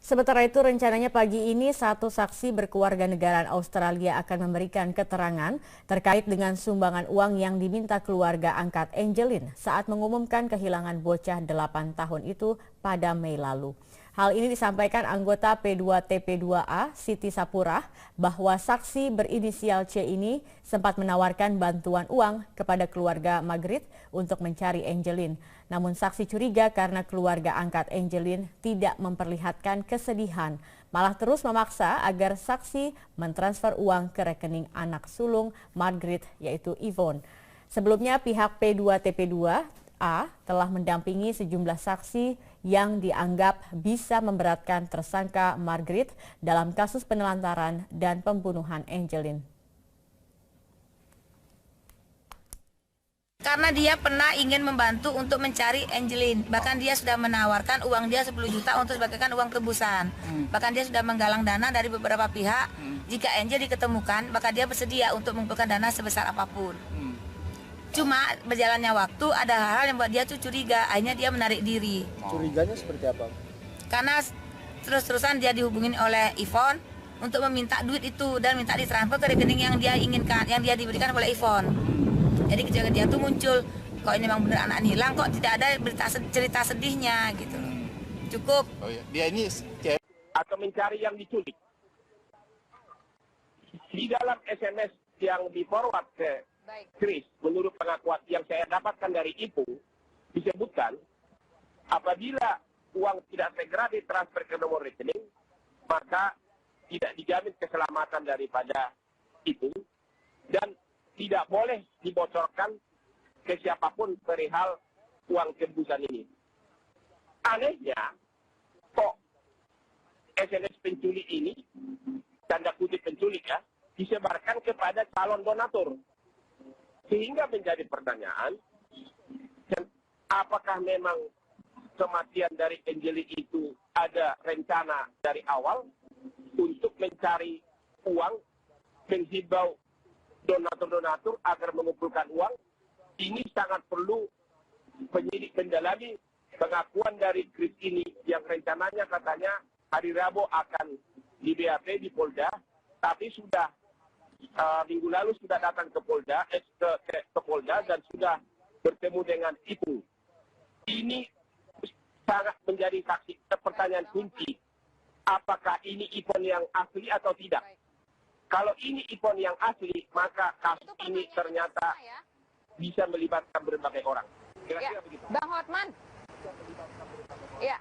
Sementara itu rencananya pagi ini satu saksi berkewarganegaraan Australia akan memberikan keterangan terkait dengan sumbangan uang yang diminta keluarga angkat Angelin saat mengumumkan kehilangan bocah 8 tahun itu pada Mei lalu. Hal ini disampaikan anggota P2TP2A Siti Sapurah bahwa saksi berinisial C ini sempat menawarkan bantuan uang kepada keluarga Margaret untuk mencari Angelin. Namun saksi curiga karena keluarga angkat Angelin tidak memperlihatkan kesedihan, malah terus memaksa agar saksi mentransfer uang ke rekening anak sulung Margaret yaitu Yvonne. Sebelumnya pihak P2TP2A telah mendampingi sejumlah saksi yang dianggap bisa memberatkan tersangka Margaret dalam kasus penelantaran dan pembunuhan Angelin. Karena dia pernah ingin membantu untuk mencari Angelin. Bahkan dia sudah menawarkan uang dia 10 juta untuk sebagaikan uang tebusan. Bahkan dia sudah menggalang dana dari beberapa pihak. Jika Angel diketemukan, maka dia bersedia untuk mengumpulkan dana sebesar apapun. Cuma berjalannya waktu ada hal-hal yang buat dia tuh curiga. Akhirnya dia menarik diri. Curiganya seperti apa? Karena terus-terusan dia dihubungin oleh Yvonne untuk meminta duit itu dan minta ditransfer ke rekening yang dia inginkan, yang dia diberikan oleh Yvonne. Jadi ketika dia tuh muncul, kok ini memang benar anak hilang, kok tidak ada cerita sedihnya gitu. Cukup. Oh ya, dia ini atau mencari yang diculik. Di dalam SMS yang di-forward ke Chris, menurut pengakuan yang saya dapatkan dari Ibu, disebutkan apabila uang tidak segera ditransfer ke nomor rekening, maka tidak dijamin keselamatan daripada itu dan tidak boleh dibocorkan ke siapapun perihal uang tebusan ini. Anehnya, kok SMS penculik ini, tanda kutip penculik ya, disebarkan kepada calon donatur. Sehingga menjadi pertanyaan, apakah memang kematian dari Angelin itu ada rencana dari awal untuk mencari uang, menghimbau donatur-donatur agar mengumpulkan uang? Ini sangat perlu penyidik mendalami pengakuan dari Chris ini yang rencananya katanya hari Rabu akan di BAP di Polda, tapi sudah minggu lalu sudah datang ke Polda, ke Polda dan sudah bertemu dengan Ibu. Ini sangat menjadi saksi pertanyaan kunci. Apakah ini Ipon yang asli atau tidak? Kalau ini Ipon yang asli, maka kasus ini ternyata bisa melibatkan berbagai orang. Kira-kira begitu. Bang Hotman. Ya.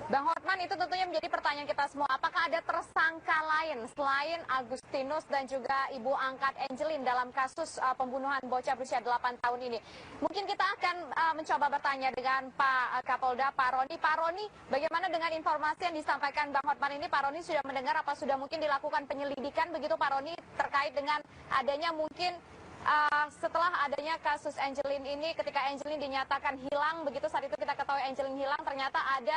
Bang Hotman, itu tentunya menjadi pertanyaan kita semua. Apakah ada tersangka lain selain Agustinus dan juga ibu angkat Angelin dalam kasus pembunuhan bocah berusia 8 tahun ini? Mungkin kita akan mencoba bertanya dengan Pak Kapolda, Pak Roni. Pak Roni, bagaimana dengan informasi yang disampaikan Bang Hotman ini? Pak Roni sudah mendengar apa sudah mungkin dilakukan penyelidikan begitu Pak Roni terkait dengan adanya mungkin setelah adanya kasus Angelin ini, ketika Angelin dinyatakan hilang, begitu saat itu kita ketahui Angelin hilang, ternyata ada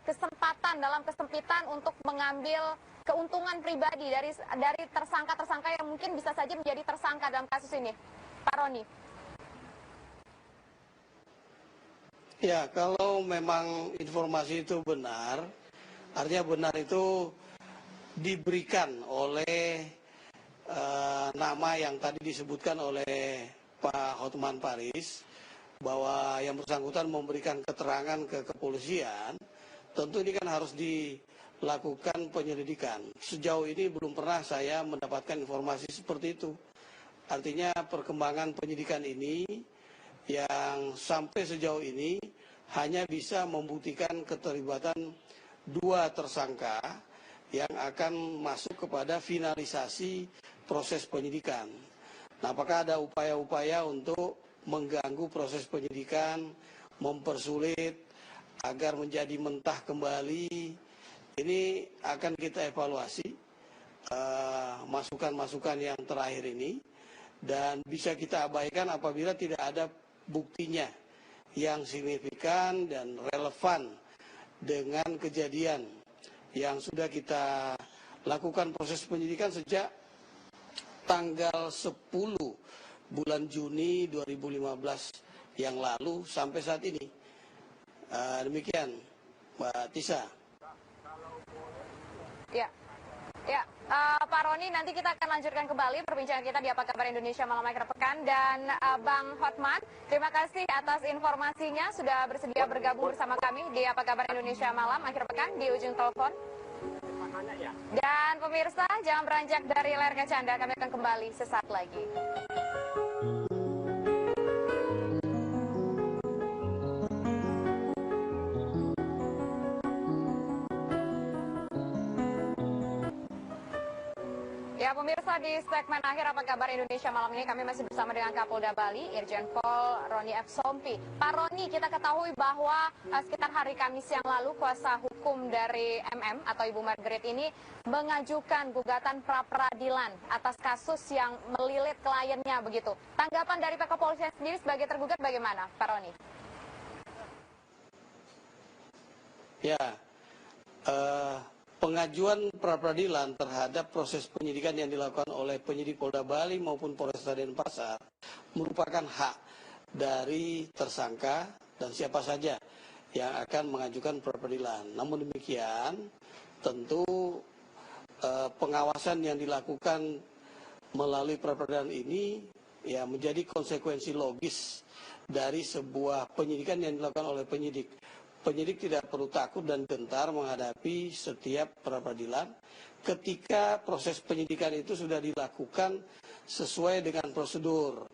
kesempatan dalam kesempitan untuk mengambil keuntungan pribadi dari tersangka-tersangka yang mungkin bisa saja menjadi tersangka dalam kasus ini. Pak Roni. Ya, kalau memang informasi itu benar, artinya benar itu diberikan oleh nama yang tadi disebutkan oleh Pak Hotman Paris, bahwa yang bersangkutan memberikan keterangan ke kepolisian, tentu ini kan harus dilakukan penyelidikan. Sejauh ini belum pernah saya mendapatkan informasi seperti itu. Artinya perkembangan penyidikan ini yang sampai sejauh ini hanya bisa membuktikan keterlibatan dua tersangka yang akan masuk kepada finalisasi proses penyidikan. Nah, apakah ada upaya-upaya untuk mengganggu proses penyidikan, mempersulit agar menjadi mentah kembali? Ini akan kita evaluasi masukan-masukan yang terakhir ini, dan bisa kita abaikan apabila tidak ada buktinya yang signifikan dan relevan dengan kejadian yang sudah kita lakukan proses penyidikan sejak tanggal 10 bulan Juni 2015 yang lalu sampai saat ini. Demikian, Mbak Tisa. Ya. Ya, Pak Roni, nanti kita akan lanjutkan kembali perbincangan kita di Apa Kabar Indonesia Malam Akhir Pekan. Dan Bang Hotman, terima kasih atas informasinya sudah bersedia bergabung bersama kami di Apa Kabar Indonesia Malam Akhir Pekan di ujung telepon. Dan pemirsa, jangan beranjak dari layar kaca Anda, kami akan kembali sesaat lagi. Ya pemirsa, di segmen akhir Apa Kabar Indonesia malam ini kami masih bersama dengan Kapolda Bali, Irjen Pol Roni F. Sompi. Pak Roni, kita ketahui bahwa sekitar hari Kamis yang lalu kuasa hukum dari MM atau Ibu Margaret ini mengajukan gugatan pra-peradilan atas kasus yang melilit kliennya begitu. Tanggapan dari pihak kepolisian sendiri sebagai tergugat bagaimana, Pak Roni? Ya, pengajuan pra-peradilan terhadap proses penyidikan yang dilakukan oleh penyidik Polda Bali maupun Polresta Denpasar merupakan hak dari tersangka dan siapa saja yang akan mengajukan pra-peradilan. Namun demikian, tentu pengawasan yang dilakukan melalui pra-peradilan ini ya menjadi konsekuensi logis dari sebuah penyidikan yang dilakukan oleh penyidik. Penyidik tidak perlu takut dan gentar menghadapi setiap pra-peradilan ketika proses penyidikan itu sudah dilakukan sesuai dengan prosedur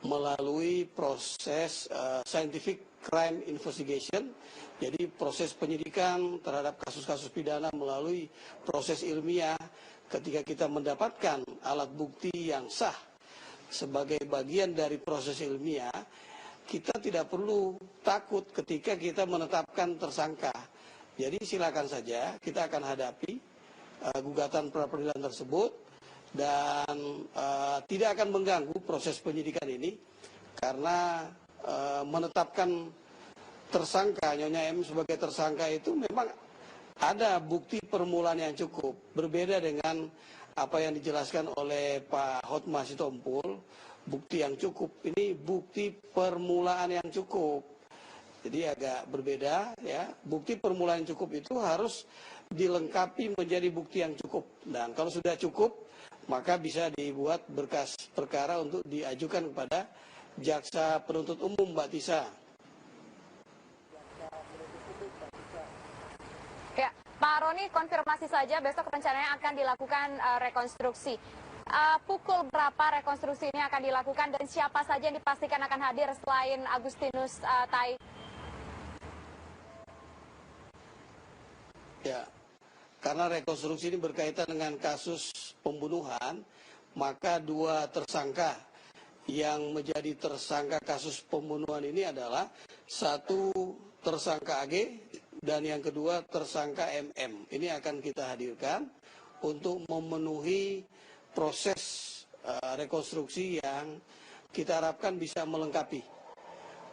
melalui proses scientific crime investigation. Jadi proses penyidikan terhadap kasus-kasus pidana melalui proses ilmiah ketika kita mendapatkan alat bukti yang sah sebagai bagian dari proses ilmiah. Kita tidak perlu takut ketika kita menetapkan tersangka. Jadi silakan saja kita akan hadapi gugatan pra-peradilan tersebut dan tidak akan mengganggu proses penyidikan ini karena menetapkan tersangka Nyonya M sebagai tersangka itu memang ada bukti permulaan yang cukup, berbeda dengan apa yang dijelaskan oleh Pak Hotma Sitompul. Bukti yang cukup ini bukti permulaan yang cukup, jadi agak berbeda ya. Bukti permulaan yang cukup itu harus dilengkapi menjadi bukti yang cukup, dan kalau sudah cukup maka bisa dibuat berkas perkara untuk diajukan kepada jaksa penuntut umum, Mbak Tisa. Ya, Pak Roni, konfirmasi saja besok rencananya akan dilakukan rekonstruksi. Pukul berapa rekonstruksi ini akan dilakukan dan siapa saja yang dipastikan akan hadir selain Agustinus Tai? Ya, karena rekonstruksi ini berkaitan dengan kasus pembunuhan, maka dua tersangka yang menjadi tersangka kasus pembunuhan ini adalah satu tersangka AG dan yang kedua tersangka MM. Ini akan kita hadirkan untuk memenuhi proses rekonstruksi yang kita harapkan bisa melengkapi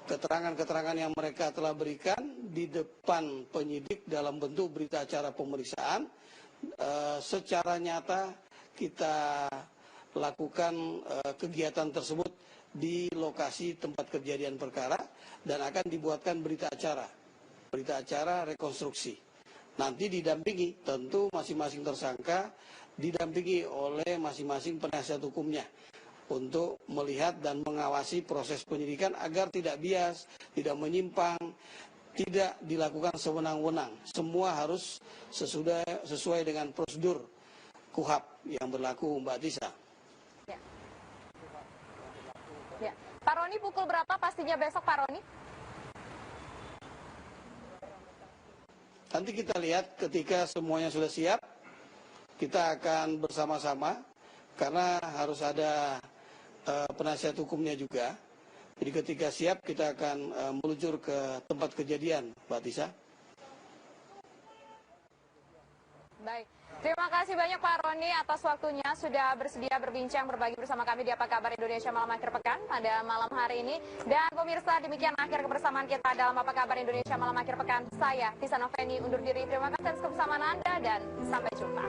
keterangan-keterangan yang mereka telah berikan di depan penyidik dalam bentuk berita acara pemeriksaan. Secara nyata kita lakukan kegiatan tersebut di lokasi tempat kejadian perkara dan akan dibuatkan berita acara rekonstruksi. Nanti didampingi tentu masing-masing tersangka didampingi oleh masing-masing penasihat hukumnya untuk melihat dan mengawasi proses penyidikan agar tidak bias, tidak menyimpang, tidak dilakukan sewenang-wenang. Semua harus sesuai dengan prosedur KUHAP yang berlaku, Mbak Tisa. Ya. Ya. Pak Roni, pukul berapa pastinya besok, Pak Roni? Nanti kita lihat ketika semuanya sudah siap, kita akan bersama-sama karena harus ada penasihat hukumnya juga. Jadi ketika siap kita akan meluncur ke tempat kejadian, Mbak Tisa. Baik, terima kasih banyak Pak Roni atas waktunya sudah bersedia berbincang berbagi bersama kami di Apa Kabar Indonesia Malam Akhir Pekan pada malam hari ini. Dan pemirsa, demikian akhir kebersamaan kita dalam Apa Kabar Indonesia Malam Akhir Pekan. Saya Tisa Noveni undur diri. Terima kasih atas kebersamaan Anda dan sampai jumpa.